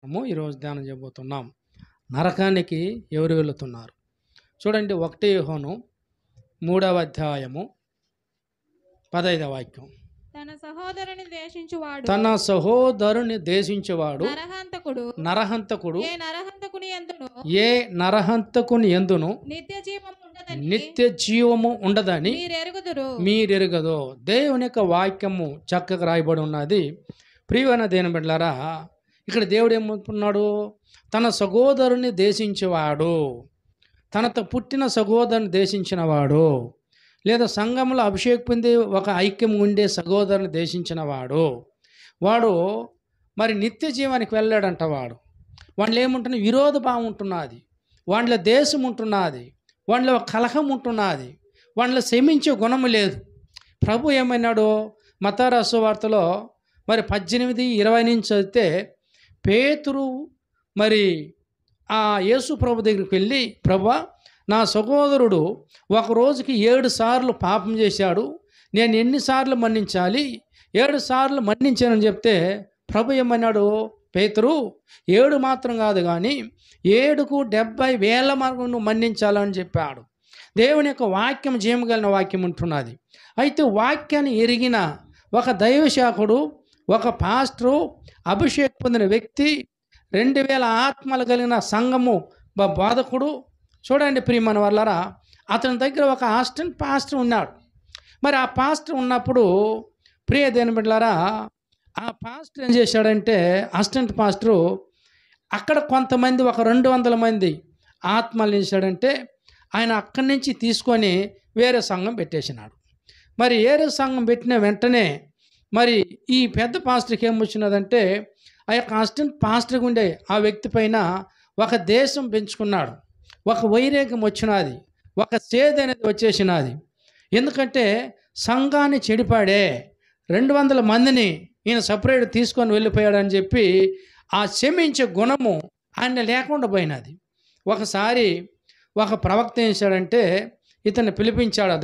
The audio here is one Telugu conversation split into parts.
మనము ఈరోజు ధ్యానం చేయబోతున్నాం. నరకానికి ఎవరు వెళుతున్నారు? చూడండి, 1 యోహాను 3వ అధ్యాయము 15వ వాక్యం. తన సహోదరుని ద్వేషించువాడు నరహంతకుడు ఏ నరహంతకుని యందును నిత్య జీవము ఉండదని మీరెరుగదో. దేవుని యొక్క వాక్యము చక్కగా రాయబడి ఉన్నది. ప్రియమైన దేవుని బిడ్డలారా, ఇక్కడ దేవుడు ఏమంటున్నాడు? తన సహోదరుని దేశించేవాడు, తనతో పుట్టిన సహోదరుని దేశించినవాడు, లేదా సంఘంలో అభిషేకం పొంది ఒక ఐక్యం ఉండే సహోదరుని దేశించినవాడు, వాడు మరి నిత్య జీవానికి వెళ్ళాడంట. వాళ్ళు ఏముంటున్నా? విరోధ భావం ఉంటున్నది, వాళ్ళ దేశం ఉంటున్నది, వాళ్ళ కలహం ఉంటున్నది, వాళ్ళ క్షమించే గుణము లేదు. ప్రభు ఏమన్నాడు? మత్తయి రాసిన సువార్తలో మరి 18:20 నుంచి చదివితే, పేతురు మరి ఆ యేసు ప్రభు దగ్గరికి వెళ్ళి, ప్రభువా, నా సహోదరుడు ఒక రోజుకి 7 సార్లు పాపం చేశాడు, నేను ఎన్నిసార్లు మన్నించాలి? 7 సార్లు మన్నించానని చెప్తే ప్రభు ఏమన్నాడు? పేతురు, 7 మాత్రం కాదు కానీ 7కు 70,000 మార్గం నువ్వు మన్నించాలని చెప్పాడు. దేవుని యొక్క వాక్యం జీవగలిగిన వాక్యం ఉంటున్నది. అయితే వాక్యాన్ని ఎరిగిన ఒక దైవశాఖుడు, ఒక పాస్టరు, అభిషేకం పొందిన వ్యక్తి, 2000 ఆత్మలు కలిగిన సంఘము బోధకుడు. చూడండి ప్రియమైన వాళ్ళరా, అతని దగ్గర ఒక అసిస్టెంట్ పాస్టర్ ఉన్నాడు. మరి ఆ పాస్టర్ ఉన్నప్పుడు, ప్రియ దేవుని బిడ్డలారా, ఆ పాస్టర్ ఏం చేశాడంటే, అసిస్టెంట్ పాస్టరు అక్కడ కొంతమంది ఒక 200 మంది ఆత్మలు చేశాడంటే, ఆయన అక్కడి నుంచి తీసుకొని వేరే సంఘం పెట్టేసినాడు. మరి వేరే సంఘం పెట్టిన వెంటనే మరి ఈ పెద్ద పాస్టర్కి ఏమొచ్చినదంటే, ఆ యొక్క అసిస్టెంట్ పాస్టర్గా ఉండే ఆ వ్యక్తి పైన ఒక దేశం పెంచుకున్నాడు, ఒక వైరేగం వచ్చినది, ఒక చేదు అనేది వచ్చేసినది. ఎందుకంటే సంఘాన్ని చెడిపాడే, 200 మందిని ఈయన సపరేట్ తీసుకొని వెళ్ళిపోయాడని చెప్పి ఆ క్షమించే గుణము ఆయన లేకుండా పోయినది. ఒకసారి ఒక ప్రవక్త ఏం చేశాడంటే, ఇతన్ని పిలిపించాడు,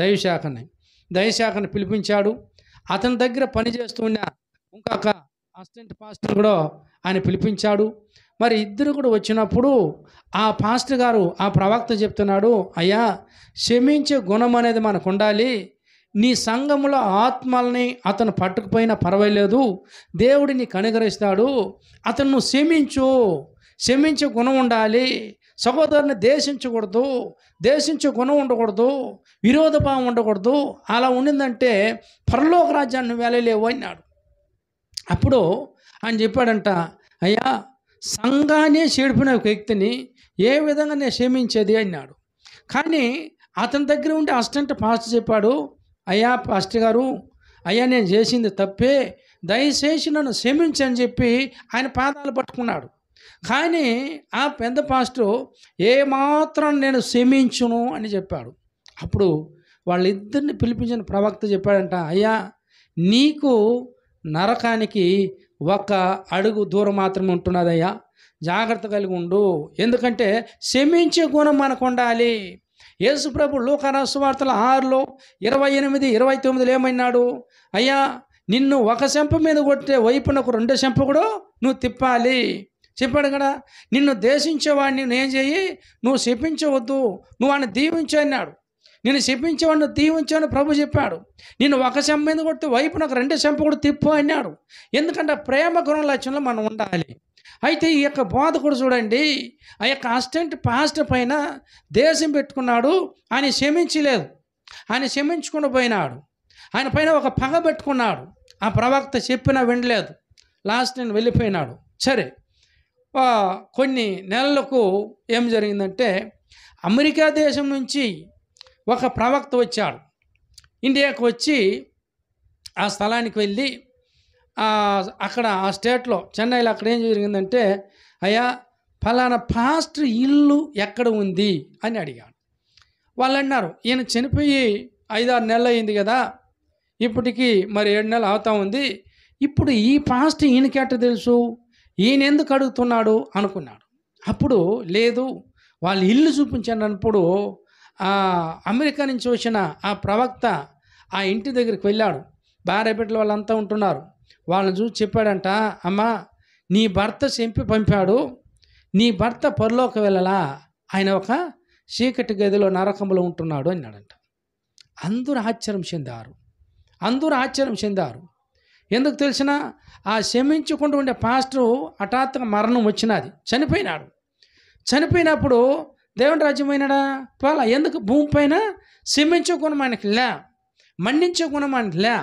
దైవశాఖని పిలిపించాడు. అతని దగ్గర పనిచేస్తున్న ఇంకొక అసిస్టెంట్ పాస్టర్ కూడా ఆయన పిలిపించాడు. మరి ఇద్దరు కూడా వచ్చినప్పుడు ఆ పాస్టర్ గారు, ఆ ప్రవక్త చెప్తున్నాడు, అయ్యా, క్షమించే గుణం అనేది మనకు ఉండాలి. నీ సంఘంలో ఆత్మల్ని అతను పట్టుకుపోయినా పర్వాలేదు, దేవుడు నీకు అనుగ్రహిస్తాడు. అతను నువ్వు క్షమించే గుణం ఉండాలి. సహోదరుని దేశించే గుణం ఉండకూడదు, విరోధ భావం ఉండకూడదు. అలా ఉండిందంటే పరలోక రాజ్యాన్ని వెళ్ళలేవు అన్నాడు. అప్పుడు ఆయన చెప్పాడంట, అయ్యా, సంఘాన్ని చెడిపిన వ్యక్తిని ఏ విధంగా నేను క్షమించేది అన్నాడు. కానీ అతని దగ్గర ఉండే అసిస్టెంట్ పాస్టర్ చెప్పాడు, అయ్యా పాస్టర్ గారు, అయ్యా, నేను చేసింది తప్పే, దయచేసి నన్ను క్షమించని చెప్పి ఆయన పాదాలు పట్టుకున్నాడు. కానీ ఆ పెద్ద పాస్టర్ ఏమాత్రం నేను క్షమించును అని చెప్పాడు. అప్పుడు వాళ్ళిద్దరిని పిలిపించిన ప్రవక్త చెప్పాడంట, అయ్యా, నీకు నరకానికి 1 అడుగు దూరం మాత్రమే ఉంటున్నదయ్యా, జాగ్రత్త కలిగి ఉండు. ఎందుకంటే క్షమించే గుణం మనకు ఉండాలి. యేసు ప్రభు లూకా రాసిన సువార్తల 6లో 28, 29 ఏమన్నాడు? అయ్యా, నిన్ను 1 చెంప మీద కొట్టే వైపునకు 2 చెంప కూడా నువ్వు తిప్పాలి చెప్పాడు కదా. నిన్ను దేశించేవాడిని నేను చెయ్యి, నువ్వు శపించవద్దు, నువ్వు వాడిని దీవించు అన్నాడు. నేను శపించేవాడిని దీవించాను ప్రభు చెప్పాడు. నిన్ను 1 చెంప మీద కొట్టి వైపు నాకు 2 చెంప కూడా తిప్పు అన్నాడు. ఎందుకంటే ప్రేమ గుణ లక్ష్యంలో మనం ఉండాలి. అయితే ఈ యొక్క బోధకుడు చూడండి, ఆ యొక్క అసిస్టెంట్ పాస్టర్ పైన దేశం పెట్టుకున్నాడు. ఆయన క్షమించలేదు, ఆయన క్షమించకుండా పోయినాడు. ఆయన పైన ఒక పగ పెట్టుకున్నాడు. ఆ ప్రవక్త చెప్పినా వినలేదు, లాస్ట్ నేను వెళ్ళిపోయినాడు. సరే, కొన్ని నెలలకు ఏం జరిగిందంటే, అమెరికా దేశం నుంచి ఒక ప్రవక్త వచ్చాడు. ఇండియాకు వచ్చి ఆ స్థలానికి వెళ్ళి అక్కడ ఆ స్టేట్లో చెన్నైలో అక్కడ ఏం జరిగిందంటే, అయ్యా, ఫలానా పాస్టర్ ఇల్లు ఎక్కడ ఉంది అని అడిగాడు. వాళ్ళు అన్నారు, ఈయన చనిపోయి 5-6 నెలలు అయింది కదా, ఇప్పటికీ మరి 7 నెలలు అవుతా ఉంది. ఇప్పుడు ఈ పాస్టర్ ఈయనకెట్ట తెలుసు, ఈయన ఎందుకు అడుగుతున్నాడు అనుకున్నాడు. అప్పుడు లేదు, వాళ్ళు ఇల్లు చూపించాను అన్నప్పుడు అమెరికా నుంచి వచ్చిన ఆ ప్రవక్త ఆ ఇంటి దగ్గరికి వెళ్ళాడు. భార్య బిడ్డలు వాళ్ళంతా ఉంటున్నారు. వాళ్ళని చూసి చెప్పాడంట, అమ్మా, నీ భర్త చెంపి పంపాడు, నీ భర్త పరలోకి వెళ్ళలా, ఆయన ఒక చీకటి గదిలో నరకంలో ఉంటున్నాడు అన్నాడంట. అందరూ ఆశ్చర్యం చెందారు. ఎందుకు తెలిసిన, ఆ క్షమించకుండా ఉండే పాస్టరు హఠాత్తుగా మరణం వచ్చినది, చనిపోయినప్పుడు దేవుని రాజ్యమైనడా పోలా. ఎందుకు? భూమి పైన క్షమించే గుణం ఆయనకి లే, మన్నించే గుణం ఆయనకి లే.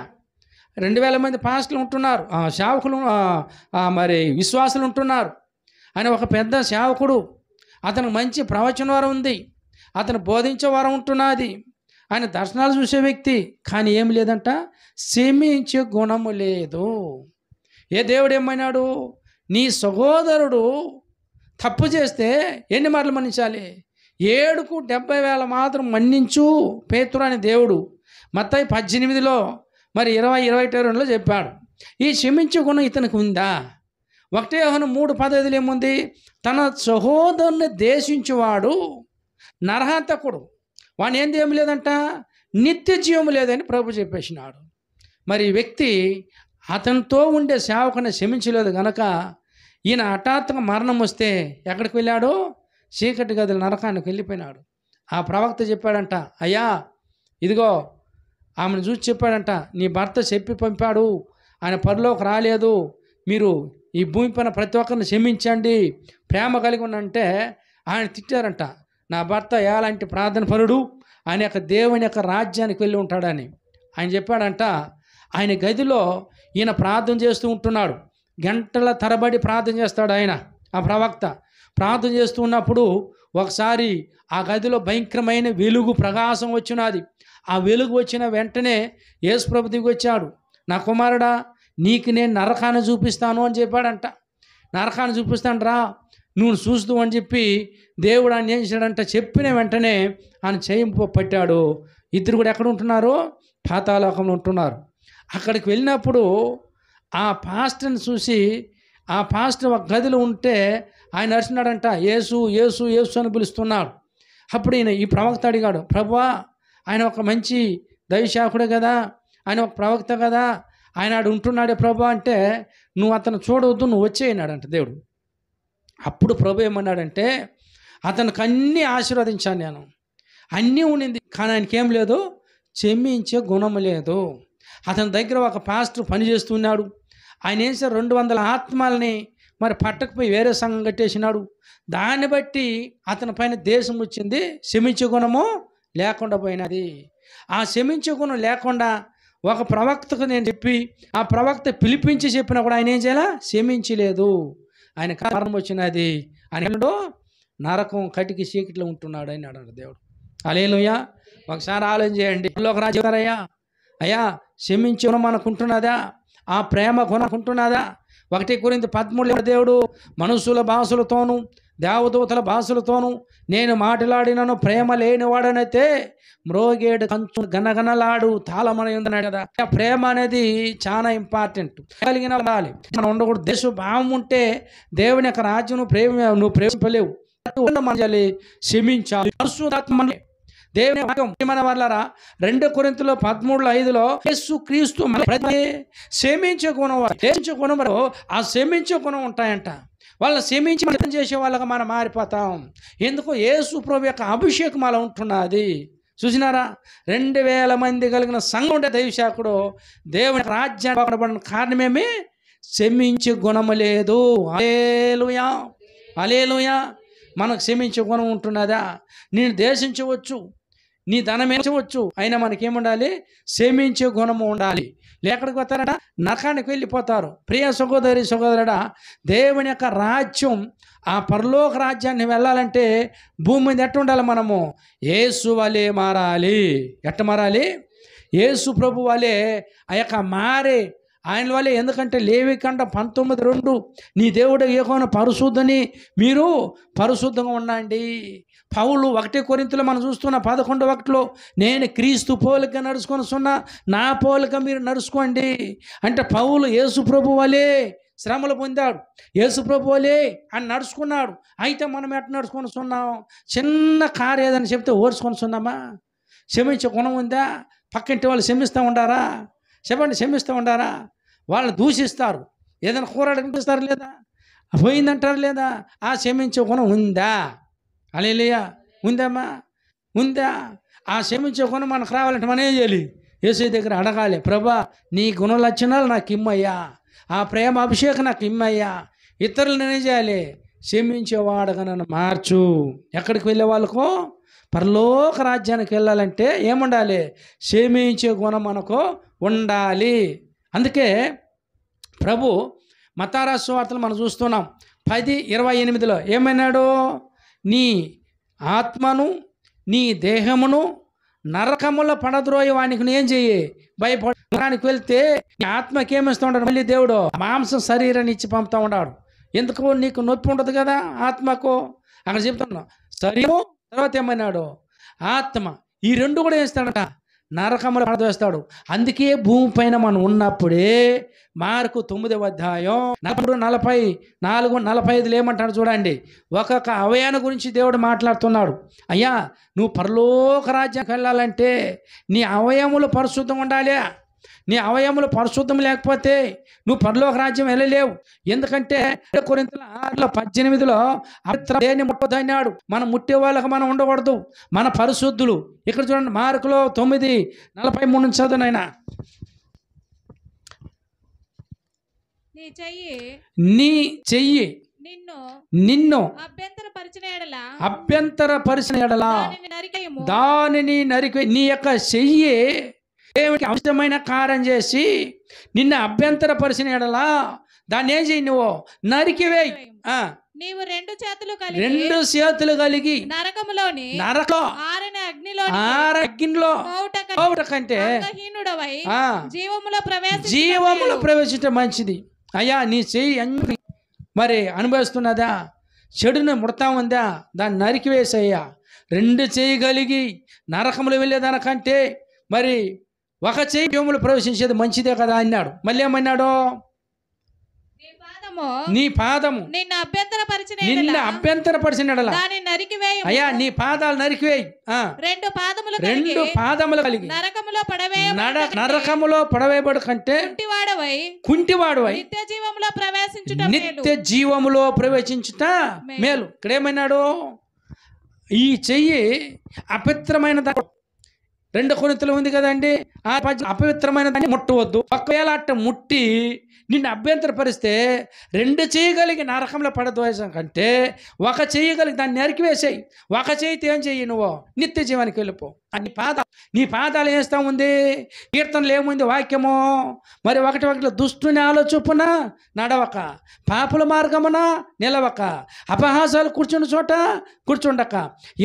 2000 మంది పాస్టర్లు ఉంటున్నారు, సేవకులు, మరి విశ్వాసులు ఉంటున్నారు. ఆయన ఒక పెద్ద సేవకుడు, అతనికి మంచి ప్రవచన వరం ఉంది, అతను బోధించే వరం ఉంటున్నది, ఆయన దర్శనాలు చూసే వ్యక్తి. కానీ ఏమి లేదంట, క్షమించే గుణము లేదు. ఏ దేవుడు ఏమన్నాడు? నీ సహోదరుడు తప్పు చేస్తే ఎన్ని మార్లు మన్నించాలి? 7కు 70,000 మాత్రం మన్నించు పేతురు అనే దేవుడు మత్తయి 18లో మరి 20-22లో చెప్పాడు. ఈ క్షమించే గుణం ఇతనికి ఉందా? 1 యోహాను 3:15 ఏముంది? తన సహోదరుని ద్వేషించువాడు నరహంతకుడు, వాని ఏంది ఏమి లేదంట, నిత్య జీవము లేదని ప్రభు చెప్పేసినాడు. మరి ఈ వ్యక్తి అతనితో ఉండే సేవకుని క్షమించలేదు గనక ఈయన హఠాత్తుగా మరణం వస్తే ఎక్కడికి వెళ్ళాడు? చీకటి గదుల నరకానికి వెళ్ళిపోయినాడు. ఆ ప్రవక్త చెప్పాడంట, అయ్యా ఇదిగో, ఆమెను చూసి చెప్పాడంట, నీ భర్త చెప్పి పంపాడు, ఆయన పరలోకి రాలేదు, మీరు ఈ భూమి పైన ప్రతి ఒక్కరిని క్షమించండి, ప్రేమ కలిగి ఉన్నంటే ఆయన తిట్టారంట, నా భర్త ఎలాంటి ప్రార్థన పరుడు, ఆయన యొక్క దేవుని యొక్క రాజ్యానికి వెళ్ళి ఉంటాడని. ఆయన చెప్పాడంట, ఆయన గదిలో ఈయన ప్రార్థన చేస్తూ ఉంటున్నాడు, గంటల తరబడి ప్రార్థన చేస్తాడు ఆయన. ఆ ప్రవక్త ప్రార్థన చేస్తూ ఉన్నప్పుడు ఒకసారి ఆ గదిలో భయంకరమైన వెలుగు ప్రకాశం వచ్చినది. ఆ వెలుగు వచ్చిన వెంటనే యేసు ప్రభు దిగి వచ్చాడు, నా కుమారుడా నీకు నేను నరకాన్ని చూపిస్తాను అని చెప్పాడంట. నరకాన్ని చూపిస్తాను రా, నువ్వు చూస్తూ అని చెప్పి దేవుడు ఆయన ఏం చేశాడంట, చెప్పిన వెంటనే ఆయన చేయింపు పట్టాడు. ఇద్దరు కూడా ఎక్కడ ఉంటున్నారు? పాతాళలోకంలో ఉంటున్నారు. అక్కడికి వెళ్ళినప్పుడు ఆ పాస్టర్ని చూసి, ఆ పాస్టర్ ఒక గదిలో ఉంటే ఆయన అరిచినాడంట, యేసు యేసు యేసు అని పిలుస్తున్నాడు. అప్పుడు ఈయన ఈ ప్రవక్త అడిగాడు, ప్రభువా ఆయన ఒక మంచి దైవశాఖుడే కదా, ఆయన ఒక ప్రవక్త కదా, ఆయన ఆడు ఉంటున్నాడే ప్రభు అంటే, నువ్వు అతను చూడవద్దు, నువ్వు వచ్చేయన్నాడంట దేవుడు. అప్పుడు ప్రభు ఏమన్నాడంటే, అతనికి అన్నీ ఆశీర్వదించాను నేను, అన్నీ ఉండింది, కానీ ఆయనకేం లేదు, క్షమించే గుణం లేదు. అతని దగ్గర ఒక పాస్టర్ పని చేస్తున్నాడు. ఆయన ఏం సార్ 200 ఆత్మల్ని మరి పట్టకపోయి వేరే సంఘం కట్టేసినాడు. దాన్ని బట్టి అతని పైన దేశం వచ్చింది, క్షమించే గుణము లేకుండా పోయినది. ఆ క్షమించే గుణం లేకుండా ఒక ప్రవక్తకు నేను చెప్పి, ఆ ప్రవక్త పిలిపించి చెప్పినా కూడా ఆయన ఏం చేయాలా? క్షమించలేదు. ఆయన కారణం వచ్చినది, ఆయన నరకం కటికి చీకట్లో ఉంటున్నాడు అని అన్నాడు దేవుడు. హల్లెలూయా. ఒకసారి ఆలోచన చేయండి, రాజయ్యా అయ్యా క్షమించే గుణం మనకుంటున్నదా? ఆ ప్రేమ గుణకుంటున్నదా? 1 కొరింథీ 13 దేవుడు మనుషుల భాషలతోనూ దేవదూతల భాషలతోనూ నేను మాట్లాడినను ప్రేమ లేనివాడనైతే మ్రోగేడు కంచు గనగనలాడు తాళమని ఉందన్నాడు కదా. ప్రేమ అనేది చాలా ఇంపార్టెంట్. కలిగిన ఉండాలి, మనం ఉండకూడదు. దేశ భావం ఉంటే దేవుని యొక్క రాజ్యం నువ్వు ప్రేమించలేవు. క్షమించాలి. దేవుని మన వాళ్ళరా 2 కొరింథీలో 13:5 యేసు క్రీస్తు క్షమించే గుణం, ఆ క్షమించే గుణం ఉంటాయంట. వాళ్ళని క్షమించి మనం చేసే వాళ్ళగా మనం మారిపోతాం. ఎందుకు? యేసు ప్రభు యొక్క అభిషేకం అలా ఉంటున్నది. చూసినారా? 2000 మంది కలిగిన సంఘం ఉండే దైవశాఖుడు దేవుని రాజ్యాన్ని కారణమేమి? క్షమించే గుణము లేదు. హల్లెలూయా, హల్లెలూయా. మనకు క్షమించే గుణం ఉంటున్నదా? నేను దేశించవచ్చు, నీ ధనం ఎంచవచ్చు, అయినా మనకేముండాలి? క్షమించే గుణము ఉండాలి. ఎక్కడికి పోతారట? నరకానికి వెళ్ళిపోతారు. ప్రియ సహోదరి సహోదరుడా, దేవుని యొక్క రాజ్యం, ఆ పరలోక రాజ్యాన్ని వెళ్ళాలంటే భూమి మీద ఎట్ట ఉండాలి? మనము యేసు వలె మారాలి. ఎట్ట మారాలి? యేసు ప్రభు వలె ఆ యొక్క మారే ఆయన వల్లే. ఎందుకంటే లేవికాండ 19:2 నీ దేవుడు యెహోవా పరిశుద్ధని, మీరు పరిశుద్ధంగా ఉండండి. పౌలు 1 కొరింథీలో మనం చూస్తున్న 11:1 నేను క్రీస్తు పోలిక నడుచుకొని నా పోలిక మీరు నడుచుకోండి అంటే, పౌలు యేసు ప్రభు వలె శ్రమలు పొందాడు, యేసు ప్రభు వలె అని నడుచుకున్నాడు. అయితే మనం ఎట్లా నడుచుకొని ఉన్నాం? చిన్న కారు ఏదని చెప్తే ఓర్చుకొని ఉన్నామా? క్షమించే గుణం ఉందా? పక్కింటి వాళ్ళు క్షమిస్తూ ఉండారా? చెప్పండి, క్షమిస్తూ ఉండారా? వాళ్ళు దూషిస్తారు, ఏదైనా కూర అడిగిస్తారు లేదా? పోయిందంటారు లేదా? ఆ క్షమించే గుణం ఉందా? హల్లెలూయా, ఉందమ్మా, ఉందా? ఆ క్షమించే గుణం మనకు రావాలంటే మనం ఏం చేయాలి? యేసయ్య దగ్గర అడగాలి, ప్రభా నీ గుణ లక్షణాలు నాకు ఇమ్మయ్యా, ఆ ప్రేమ అభిషేకం నాకు ఇమ్మయ్యా. ఇతరులు నేనే చేయాలి? క్షమించేవాడుగా నన్ను మార్చు. ఎక్కడికి వెళ్ళే వాళ్ళకు? పరలోక రాజ్యానికి వెళ్ళాలంటే ఏముండాలి? క్షమించే గుణం మనకు ఉండాలి. అందుకే ప్రభు మత్తయి రాసిన సువార్తలు మనం చూస్తున్నాం 10:28 ఏమన్నాడు? నీ ఆత్మను నీ దేహమును నరకములో పడద్రోయి వానికి ఏం చెయ్యి? భయపడడానికి వెళ్తే నీ ఆత్మకి ఏమిస్తూ ఉంటాడు? మళ్ళీ దేవుడు మాంసం శరీరాన్ని ఇచ్చి పంపుతూ ఉన్నాడు. ఎందుకు? నీకు నొప్పి ఉండదు కదా ఆత్మకు. అక్కడ చెప్తున్నా శరీరము, తర్వాత ఏమన్నాడు? ఆత్మ. ఈ రెండు కూడా వేస్తాడట, నరకములో పడవేస్తాడు. అందుకే భూమి పైన మనం ఉన్నప్పుడే మార్కు 9వ అధ్యాయం 44-45 ఏమంటాడు చూడండి. ఒక్కొక్క అవయాన్ని గురించి దేవుడు మాట్లాడుతున్నాడు. అయ్యా, నువ్వు పరలోక రాజ్యానికి వెళ్ళాలంటే నీ అవయములు పరిశుద్ధంగా ఉండాలి. నీ అవయములు పరిశుద్ధం లేకపోతే నువ్వు పరలోక రాజ్యం వెళ్ళలేవు. ఎందుకంటే కొరింథీయుల 6:18 అపవిత్ర దేన్ని ముట్టొద్దు అన్నాడు. మనం ముట్టే వాళ్ళకి మనం ఉండకూడదు, మన పరిశుద్ధులు. ఇక్కడ చూడండి మార్కులో 9:43 నుంచి చదువునైనా. నీ చెయ్యి నిన్ను అభ్యంతరపరిచిన ఎడల దానిని నరికి. నీ యొక్క చెయ్యి దేవునికి అవసరమైన కార్యం చేసి నిన్ను అభ్యంతరపరిచిన ఎడల దాన్ని ఏం చెయ్యి? నువ్వు నరికివేయి. నీవు రెండు చేతులు కలిగి నరకములోని అగ్నిలో కంటే జీవములో ప్రవేశించడం మంచిది. అయ్యా, నీ చెయ్యి అన్ని మరి అనుభవిస్తున్నదా? చెడును ముడతా ఉందా? దాన్ని నరికివేసయ్యా. రెండు చేయగలిగి నరకములు వెళ్ళేదానికంటే మరి ఒక చెయ్యి జీవములు ప్రవేశించేది మంచిదే కదా అన్నాడు. మళ్ళీ ఏమన్నాడు? నీ పాదము నిన్ను అభ్యంతరపరిచిన అయ్యా, నీ పాదాలు నరికివేయి. రెండు పాదములు కలిగి నరకములో పడవేయబడు కంటే కుంటివాడవై నిత్య జీవములో ప్రవేశించుట మేలు. ఇక్కడ ఏమన్నాడు? ఈ చెయ్యి అపవిత్రమైన 2 కొరింథీయులు ఉంది కదండి, ఆ అపవిత్రమైన దాన్ని ముట్టవద్దు. ఒకవేళ అట్ట ముట్టి నిన్ను అభ్యంతరపరిస్తే రెండు చేయగలిగి నరకంలో పడద్వేషం కంటే ఒక చేయగలిగి దాన్ని నరికివేసేయి. ఒక చేయితే ఏం చెయ్యి? నువ్వు నిత్య జీవానికి వెళ్ళిపో. నీ పాదాలు వేస్తా ఉంది. కీర్తనలు ఏముంది? వాక్యము. మరి ఒకటి దుష్టుని ఆలోచన నడవక, పాపుల మార్గమున నిలవక, అపహాసాలు కూర్చుని చోట కూర్చుండక,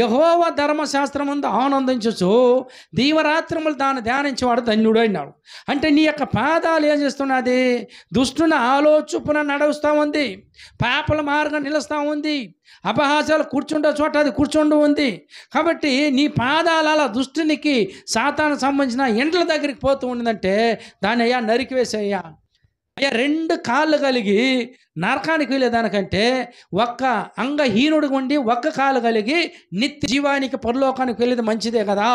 యెహోవా ధర్మశాస్త్రం ముందు ఆనందించు దీవరాత్రములు దాన్ని ధ్యానించేవాడు ధన్యుడు అన్నాడు. అంటే నీ యొక్క పాదాలు ఏం చేస్తున్నది? దుష్టుని ఆలోచన నడుస్తూ ఉంది, పాపుల మార్గం నిలుస్తూ ఉంది, అపహాసాలు కూర్చుండే చోట అది కూర్చుండి ఉంది. కాబట్టి నీ పాదాల దుష్టునికి సాతాను సంబంధించిన ఎండ్ల దగ్గరికి పోతూ ఉండిందంటే దాన్ని అయ్యా నరికివేసయ్యా. అయ్యా, 2 కాళ్ళు కలిగి నరకానికి వెళ్ళేదానికంటే ఒక్క అంగహీనుడిగా ఉండి ఒక్క కాలు కలిగి నిత్య జీవానికి పరలోకానికి వెళ్ళేది మంచిదే కదా.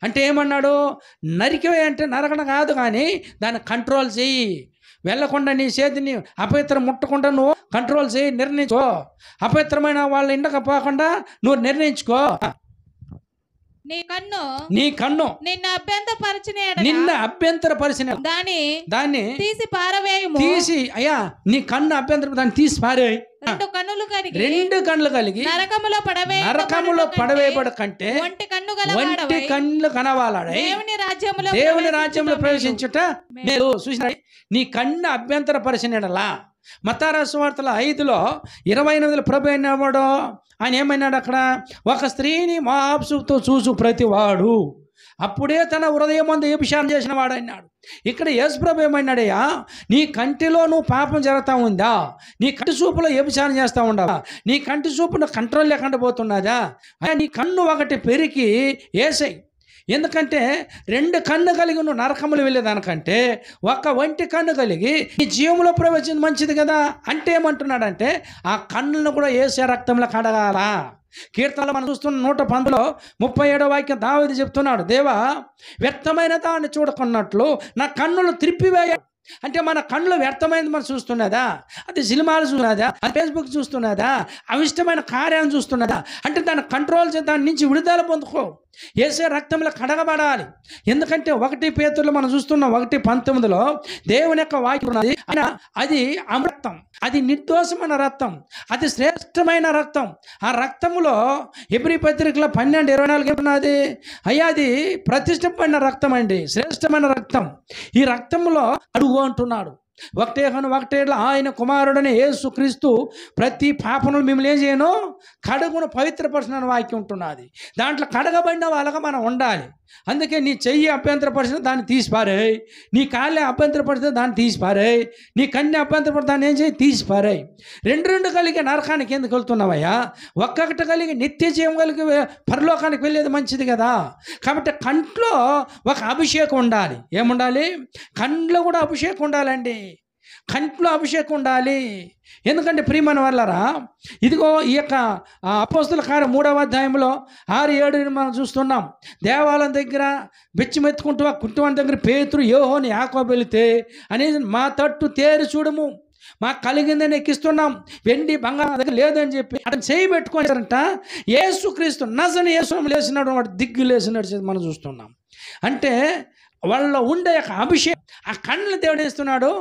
అంటే ఏమన్నాడు? నరికివే అంటే నరకడం కాదు, కానీ దాన్ని కంట్రోల్ చెయ్యి. వెళ్ళకుండా నీ చేతిని అపవిత్రం ముట్టకుండా నువ్వు కంట్రోల్ చేయి, నిర్ణయించుకో. అపవిత్రమైన వాళ్ళ ఇండక పోకుండా నువ్వు నిర్ణయించుకో. నీ కన్ను నిన్ను అభ్యంతరపరిచిన దాన్ని తీసి అయ్యా, నీ కన్ను అభ్యంతరం దాన్ని తీసి పారేయి. 2 కన్నులు కలిగి నరకములో పడవేయబడు కంటే ఒంటి కన్నులు కనవాలాడై దేవుని రాజ్యంలో ప్రవేశించుట మేలు. చూసిన నీ కన్ను అభ్యంతరపరిచినలా. మత్తయి రాసిన సువార్తల 5:28 ప్రభు అయినవాడు ఆయన ఏమన్నాడు? అక్కడ ఒక స్త్రీని మోహాబుతో చూసు ప్రతివాడు అప్పుడే తన హృదయమందు వ్యభిచారం చేసిన వాడు అన్నాడు. ఇక్కడ యేసుప్రభు ఏమన్నాడయ్యా? నీ కంటిలో నువ్వు పాపం జరుగుతూ ఉందా? నీ కంటి చూపులో వ్యభిచారం చేస్తూ ఉండవా? నీ కంటి చూపును కంట్రోల్ లేకుండా పోతున్నదా? నీ కన్ను ఒకటి పెరికి ఏసై. ఎందుకంటే 2 కన్ను కలిగి నువ్వు నరకములు వెళ్ళేదానికంటే ఒక ఒంటి కన్ను కలిగి నీ జీవంలో ప్రవేశించింది మంచిది కదా. అంటే ఏమంటున్నాడంటే ఆ కన్నులను కూడా యేసు రక్తంలో కడగాల. కీర్తనలో మనం చూస్తున్న 110:37 వాక్యం దావీదు చెప్తున్నాడు, దేవా వ్యక్తమైన దాన్ని చూడకున్నట్లు నా కన్నులు త్రిప్పివేయ. అంటే మన కళ్ళు వ్యర్థమైనది మనం చూస్తున్నదా, అది సినిమాలు చూస్తున్నదా, అది ఫేస్బుక్ చూస్తున్నదా, అవిష్టమైన కార్యాలను చూస్తున్నదా, అంటే దాన్ని కంట్రోల్ చేసి దాని నుంచి విడుదల పొందుకో. యేసే రక్తంలో కడగబడాలి. ఎందుకంటే 1 పేతురులో మనం చూస్తున్నాం 1:19 దేవుని యొక్క వాక్యం ఉన్నది. ఆయన అది అమృతం, అది నిర్దోషమైన రక్తం, అది శ్రేష్టమైన రక్తం. ఆ రక్తంలో హెబ్రీ పత్రికలో 12:24 ఏమున్నది? అయ్యా అది ప్రతిష్టమైన రక్తం అండి, శ్రేష్టమైన రక్తం. ఈ రక్తంలో అడుగు అంటున్నాడు. 1 ఆయన కుమారుడని యేసుక్రీస్తు ప్రతి పాపను మిమ్మల్ని ఏం చేయను, కడుగును పవిత్రపరచిన వాక్యం ఉంటున్నది. దాంట్లో కడగబడిన వాళ్ళగా మనం ఉండాలి. అందుకే నీ చెయ్యి అభ్యంతరపరిచిన దాన్ని తీసిపారేయి, నీ కాళ్ళే అభ్యంతరపరిచిన దాన్ని తీసిపారేయి, నీ కన్ను అభ్యంతరపడిన దాన్ని ఏం చేయి, తీసిపారేయి. రెండు కలిగి నరకానికి ఎందుకు వెళ్తున్నావయ్యా? ఒక్కొక్కటి కలిగి నిత్య జీవం కలిగి పరలోకానికి వెళ్ళేది మంచిది కదా. కాబట్టి కంట్లో ఒక అభిషేకం ఉండాలి. ఏముండాలి? కంట్లో కూడా అభిషేకం ఉండాలండి. కంట్లో అభిషేకం ఉండాలి. ఎందుకంటే ప్రియమైన వాళ్ళరా, ఇదిగో ఈ యొక్క అపోస్తుల కార్యం 3వ అధ్యాయంలో 6-7 మనం చూస్తున్నాం. దేవాలయం దగ్గర బెచ్చిమెత్తుకుంటూ ఆ కుంటువాని దగ్గర పేతురు, యోహోను, యాకోబు వెళితే అనేది మా తట్టు తేరు చూడము, మాకు కలిగిందని ఎక్కిస్తున్నాం, వెండి బంగారం దగ్గర లేదని చెప్పి అతను చేయి పెట్టుకుంటారంట. యేసుక్రీస్తు నజరేయుని యేసు లేచినాడు, వాడు దిగ్గు లేచినాడు మనం చూస్తున్నాం. అంటే వాళ్ళ ఉండే అభిషేకం ఆ కళ్ళు దేవుడు వేస్తున్నాడు.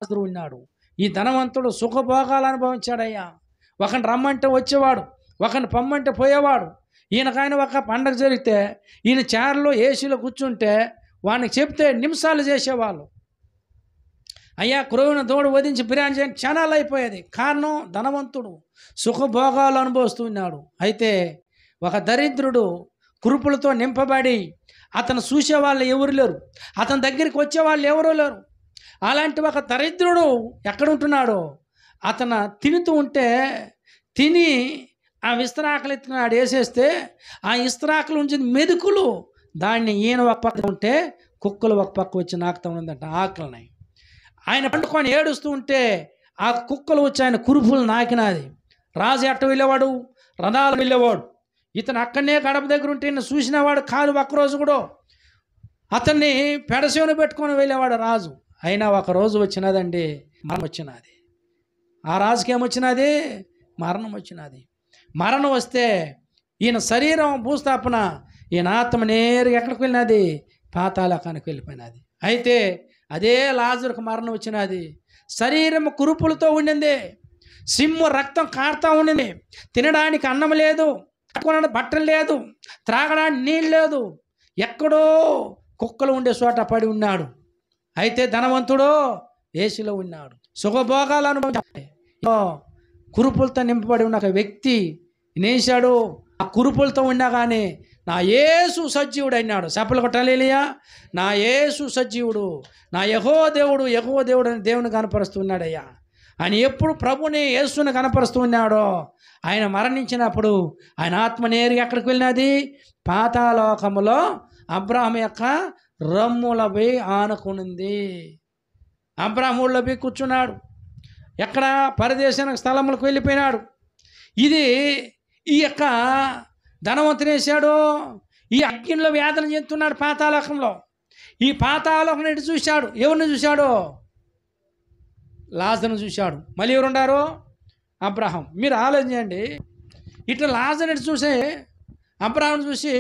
లాజరు ఉన్నాడు. ఈ ధనవంతుడు సుఖభోగాలు అనుభవించాడయ్యా. ఒకని రమ్మంటే వచ్చేవాడు, ఒకని పొమ్మంటే పోయేవాడు. ఈయనకైనా ఒక పండగ జరిగితే ఈయన చైర్లో ఏసీలో కూర్చుంటే వాడికి చెప్తే నిమిషాలు చేసేవాళ్ళు. అయ్యా క్రొవ్వున దూడ వధించి బిర్యానీ చేయని క్షణాలు అయిపోయేది. కారణం ధనవంతుడు సుఖభోగాలు అనుభవిస్తున్నాడు. అయితే ఒక దరిద్రుడు కురుపులతో నింపబడి అతను చూసేవాళ్ళు ఎవరు లేరు, అతని దగ్గరికి వచ్చేవాళ్ళు ఎవరూ లేరు. అలాంటి ఒక దరిద్రుడు ఎక్కడ ఉంటున్నాడో అతను తినుతూ ఉంటే తిని ఆ విస్తరాకులు ఎత్తున్నాడు వేసేస్తే ఆ ఇస్తరాకులు ఉంచిన మెదుకులు దాన్ని ఈయన ఒక పక్క ఉంటే కుక్కలు ఒక పక్క వచ్చి నాకుతూ ఉందంట ఆకలిని. ఆయన పండుకొని ఏడుస్తూ ఉంటే ఆ కుక్కలు వచ్చి ఆయన కురుపులు నాకినది. రాజు ఎట్ట వెళ్ళేవాడు, రథాలు వెళ్ళేవాడు. ఇతను అక్కడనే గడప దగ్గర ఉంటే చూసినవాడు కాదు. ఒక్కరోజు కూడా అతన్ని పెడసేవను పెట్టుకొని వెళ్ళేవాడు రాజు. అయినా ఒకరోజు వచ్చినదండి మరణం వచ్చినది. ఆ రాజుకి ఏమొచ్చినది? మరణం వచ్చినది. మరణం వస్తే ఈయన శరీరం భూస్థాపన, ఈయన ఆత్మ నేరుగా ఎక్కడికి వెళ్ళినది? పాతాళానికి వెళ్ళిపోయినది. అయితే అదే లాజరుకు మరణం వచ్చినది. శరీరం కురుపులతో ఉండింది, సిమ్ము రక్తం కారుతూ ఉండింది, తినడానికి అన్నం లేదు, కట్టుకోవడానికి బట్టలు లేదు, త్రాగడానికి నీళ్ళు లేదు, ఎక్కడో కుక్కలు ఉండే చోట పడి ఉన్నాడు. అయితే ధనవంతుడు ఏసీలో ఉన్నాడు, సుఖభోగాలు అనుభవించాడు. కురుపులతో నింపబడి ఉన్న ఒక వ్యక్తి నేసాడు. ఆ కురుపులతో ఉన్నా కానీ నా యేసు సజీవుడు అయినాడు. చెప్పలు కొట్టాలియా, నా యేసు సజీవుడు, నా యెహోవా దేవుడు అని దేవుని కనపరుస్తున్నాడయ్యా. ఆయన ఎప్పుడు ప్రభుని యేసుని కనపరుస్తూ ఉన్నాడో ఆయన మరణించినప్పుడు ఆయన ఆత్మ నేరుగా ఎక్కడికి వెళ్ళినది? పాతాళలోకములో అబ్రాహాము యొక్క రమ్ములపై ఆనుకునింది. అబ్రాహాములపై కూర్చున్నాడు. ఎక్కడ? పరదేశానికి స్థలములకు వెళ్ళిపోయినాడు. ఇది ఈ యొక్క ధనవంతుని వేశాడు. ఈ అగ్నిలో వేదన చెందుతున్నాడు పాతాళలోకంలో. ఈ పాతాళలోకం ఎటు చూశాడు? ఎవరిని చూశాడు? లాజరును చూశాడు. మళ్ళీ ఎవరున్నారు? అబ్రహాం. మీరు ఆలోచన చేయండి. ఇట్లా లాజరుని ఎటు చూసి అబ్రహాం చూసి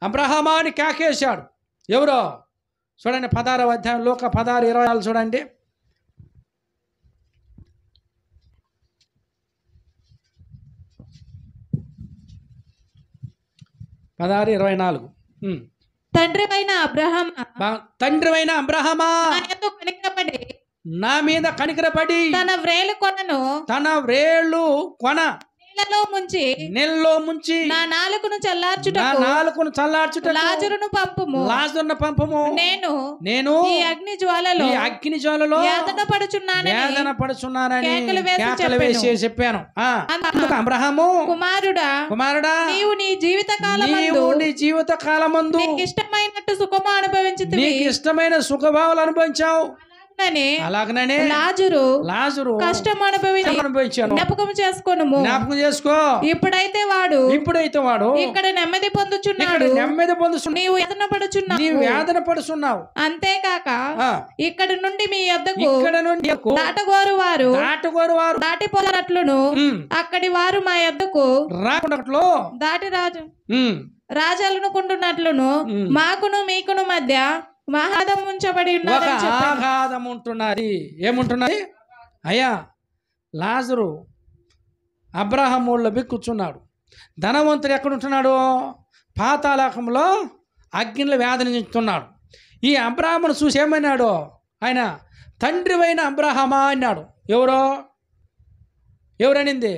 అబ్రహామా అని కేకేశాడు. ఎవరో చూడండి, 16వ అధ్యాయం లోక 16:24 చూడండి. 16:24. తండ్రివైన అబ్రహామా నా మీద కనికరపడి తన వ్రేలు కొన నీళ్ళలో ముంచి నా నాలుకను చల్లార్చుటకు లాజరును పంపుము. నేను ఈ అగ్ని జ్వాలలో వేదన పడుచున్నానని కేకలు వేసి చెప్పాను. అబ్రహాము, కుమారుడా, నీవు నీ జీవిత కాలమందు నీకు ఇష్టమైనట్టు సుఖము అనుభవించితివి, నీకు ఇష్టమైన సుఖభావాలు అనుభవించావు. అలాగనే లాజరు కష్టం అనుభవించాను. జ్ఞాపకం చేసుకో. ఇప్పుడైతే వాడు ఇక్కడ నెమ్మది పొందుచున్నాడు. నీవు వేదన పడుచున్నావు. అంతేకాక ఇక్కడ నుండి మీ యొద్దకు దాటగోరు వారు దాటిపోనట్లును అక్కడి వారు మా యొద్దకు రాకున్నట్లు దాటి రాజాలనుకుంటున్నట్లును మాకును మీకును మధ్య మహాదం ఉంచబడి ఆఘాతం ఉంటున్నది. ఏముంటున్నది? అయ్యా, లాజరు అబ్రహాములో కూర్చున్నాడు. ధనవంతుడు ఎక్కడుంటున్నాడు? పాతాళలోకంలో అగ్నిలో వేదన చెందుతున్నాడు. ఈ అబ్రహామును చూసి ఏమన్నాడు? ఆయన తండ్రివైన అబ్రహామా అన్నాడు. ఎవరనింది?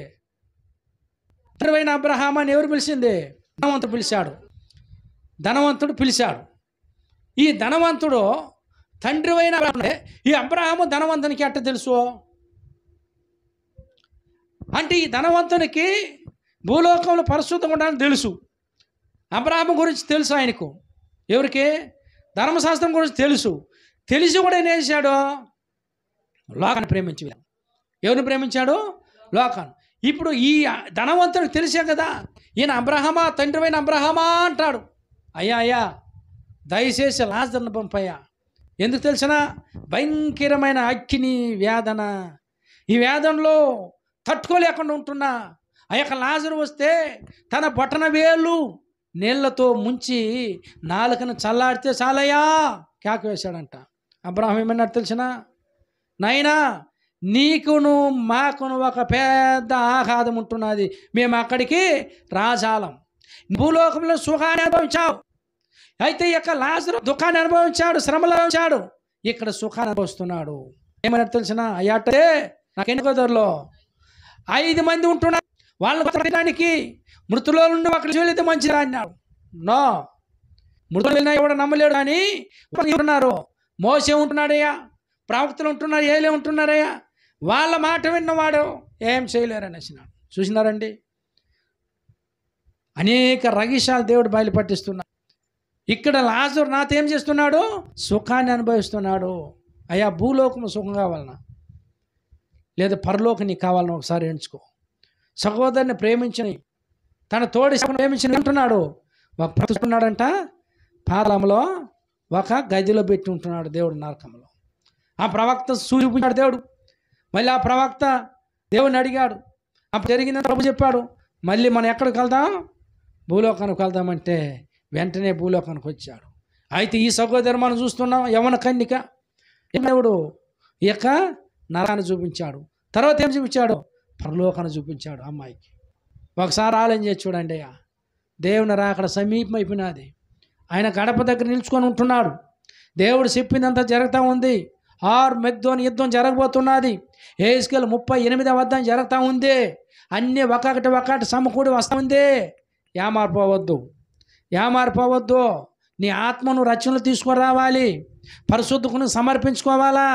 తండ్రివైన అబ్రహామా అని ఎవరు పిలిచింది? ధనవంతుడు పిలిచాడు. ఈ ధనవంతుడు తండ్రివైన ఈ అబ్రహాము ధనవంతునికి ఎట్ట తెలుసు అంటే, ఈ ధనవంతునికి భూలోకంలో పరిశుద్ధంగా ఉండాలని తెలుసు. అబ్రహాము గురించి తెలుసు ఆయనకు. ఎవరికి? ధర్మశాస్త్రం గురించి తెలిసి కూడా ఏం చేశాడు? లోకాన్ని ప్రేమించి. ఎవరిని ప్రేమించాడు? లోకాన్ని. ఇప్పుడు ఈ ధనవంతుడికి తెలిసే కదా ఈయన అబ్రహామా, తండ్రివైన అబ్రహామా అంటాడు. అయ్యా దయచేసి లాజరును పంపయ్యా. ఎందుకు తెలిసిన? భయంకరమైన అగ్ని వేదన. ఈ వేదనలో తట్టుకోలేకుండా ఉంటున్నా ఆ యొక్క లాజరు వస్తే తన బొటన వేలు నీళ్లతో ముంచి నాలుకను చల్లాడితే చాలయ్యా కేక వేశాడంట. అబ్రహాం ఏమన్నాడు తెలిసిన? నైనా నీకును మాకును ఒక పెద్ద ఆఘాతం ఉంటున్నది, మేము అక్కడికి రాజాలం. భూలోకంలో సుఖాన్ని అనుభవించావు, అయితే ఇక లాజరు దుఃఖాన్ని అనుభవించాడు, శ్రమలు అనుభవించాడు, ఇక్కడ సుఖాన్ని అనుభవిస్తున్నాడు. ఏమన్నా తెలిసిన అయ్యాటే నాకెన్ని కుదరలో 5 మంది ఉంటున్నారు, వాళ్ళని బతకడానికి మృతులో నుండి ఒకటి వెళ్ళితే మంచిదా అన్నాడు. నో, మృతులు వెళ్ళినా ఎవడు నమ్మలేడు, కానీ ఉన్నారు. మోసే ఉంటున్నాడయ్యా, ప్రవక్తలు ఉంటున్నారు, ఏలే ఉంటున్నారయ్యా, వాళ్ళ మాట విన్నవాడు ఏం చేయలేరు అనేసినాడు. చూసినారండి, అనేక రహస్యాలు దేవుడు బయలుపట్టిస్తున్నాడు. ఇక్కడ లాజరు నాతో ఏం చేస్తున్నాడు? సుఖాన్ని అనుభవిస్తున్నాడు. అయ్యా, భూలోకం సుఖం కావాలన్నా లేదా పరలోకం నీకు కావాలని ఒకసారి ఎంచుకో. సహోదరుని ప్రేమించని, తన తోడి ప్రేమించని ఉంటున్నాడు. ఒక ప్రవక్తున్నాడంట, పాతాళంలో ఒక గదిలో పెట్టి ఉంటున్నాడు దేవుడు, నరకంలో. ఆ ప్రవక్త చూపించాడు దేవుడు. మళ్ళీ ఆ ప్రవక్త దేవుడిని అడిగాడు, అప్పుడు జరిగిందని ప్రభు చెప్పాడు. మళ్ళీ మనం ఎక్కడికి వెళ్దాం? భూలోకానికి వెళ్దామంటే వెంటనే భూలోకానికి వచ్చాడు. అయితే ఈ సహోదరు మనం చూస్తున్నాం, యవన కన్నిక. దేవుడు ఈ యొక్క నరాన్ని చూపించాడు. తర్వాత ఏం చూపించాడు? పరలోకాన్ని చూపించాడు అమ్మాయికి. ఒకసారి ఆలోచన చేసి చూడండి అయ్యా, దేవుని రాకడ సమీపం అయిపోయినది. ఆయన గడప దగ్గర నిల్చుకొని ఉంటున్నాడు. దేవుడు చెప్పిందంతా జరుగుతూ ఉంది. మెగ్దోని యుద్ధం జరగబోతున్నది. హెజ్కేలు 38వ అధ్యాయం జరుగుతూ ఉంది. అన్నీ ఒకటి సమకూడి వస్తూ ఉంది. ఏమారిపోవద్దు. నీ ఆత్మను రక్షణలు తీసుకురావాలి, పరిశుద్ధకును సమర్పించుకోవాలా,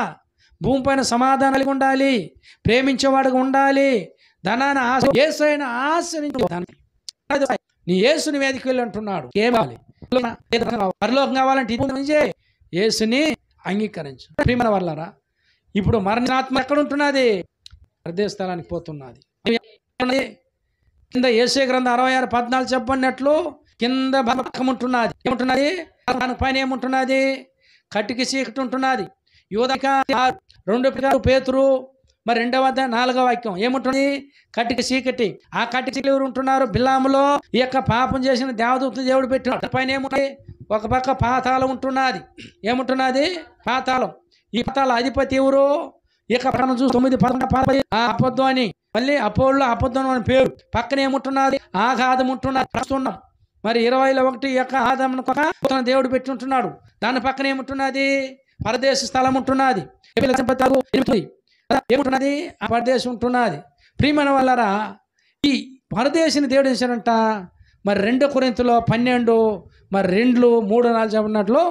భూమిపైన సమాధానాలు ఉండాలి, ప్రేమించేవాడుగా ఉండాలి, ధనాన్ని యేసైన ఆశ్రయించు, నీ యేసుని వేదిక వెళ్ళి అంటున్నాడు. ఏమాలి పరలోకం కావాలంటే యేసుని అంగీకరించు. ప్రియమైన వాళ్ళారా, ఇప్పుడు మరణించిన ఆత్మ ఎక్కడ ఉంటున్నది? పరదేశ స్థలానికి పోతున్నది. కింద యేసే గ్రంథం 66:14 చెప్పన్నట్లు కింద భక్తం ఉంటున్నది. ఏముంటున్నది? దాని పైన ఏముంటున్నది? కటికి చీకటి ఉంటున్నది. యోధక 2 పేతురు 2వ అధ్యాయం 4వ వాక్యం ఏముంటుంది? కటిక చీకటి. ఆ కటిక చీకటి ఎవరు ఉంటున్నారు? బిలాములో ఈ యొక్క పాపం చేసిన దేవదూతను దేవుడు పెట్టినాడు. పైన ఏముంటుంది? ఒక పక్క పాతాళం ఉంటున్నది. ఏముంటున్నది? పాతాళం. ఈ పాతాళ అధిపతి ఎవరు? ఇక మనం చూసి 9:11 అబద్ధం అని, మళ్ళీ అపోల్లో అబద్ధం అని పేరు. పక్కన ఏముంటున్నది? ఆఘాతం ఉంటున్నది. ప్రస్తున్నాం మరి 20లో 1 యొక్క ఆదామును దేవుడు పెట్టి ఉంటున్నాడు. దాని పక్కన ఏముంటున్నది? పరదేశ స్థలం ఉంటున్నది. ఏముంటున్నది? ఆ పరదేశం ఉంటున్నది. ప్రియమైన వాళ్ళరా, ఈ పరదేశిని దేవుడు చేశాడంట. మరి 2 కొరింథీయులో 12 2, 3, 4 చెప్పినట్లు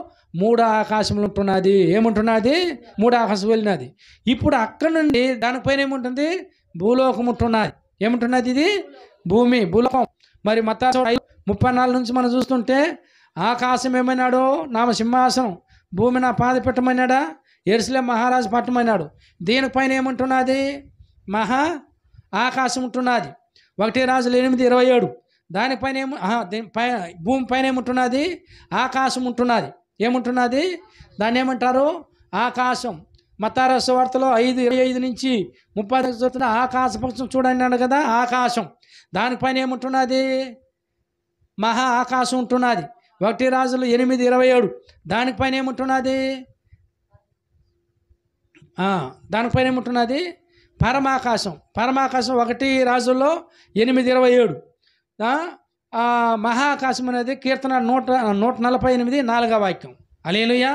3 ఆకాశంలో ఉంటున్నది. ఏముంటున్నది? 3 ఆకాశం వెళ్ళినది. ఇప్పుడు అక్కడ నుండి దానిపైన ఏముంటుంది? భూలోకం ఉంటున్నది. ఏముంటున్నది? ఇది భూమి, భూలోకం. మరి మత్తయి 5:34 నుంచి మనం చూస్తుంటే, ఆకాశం ఏమన్నాడు? నామ సింహాసనం. భూమి నా పాద పెట్టమన్నాడా? యెరూషలేము మహారాజు పట్టమన్నాడు. దీనిపైన ఏముంటున్నది? మహా ఆకాశం ఉంటున్నది. 1 రాజులు 8:27 దానిపైన భూమి పైన ఏముంటున్నది? ఆకాశం ఉంటున్నది. ఏముంటున్నది? దాన్ని ఏమంటారు? ఆకాశం. మత్తయి సువార్తలో 5:25 నుంచి 30 చూస్తున్న ఆకాశ పక్షం చూడండి అన్నాడు కదా, ఆకాశం. దానిపైన ఏముంటున్నది? మహా ఆకాశం ఉంటున్నది. 1 రాజులు 8:27 దానిపైన ఏముంటున్నది? దానిపైన ఏముంటున్నది? పరమాకాశం. 1 రాజుల్లో 8:27 మహాకాశం అనేది కీర్తన 148 4వ వాక్యం. హల్లెలూయా.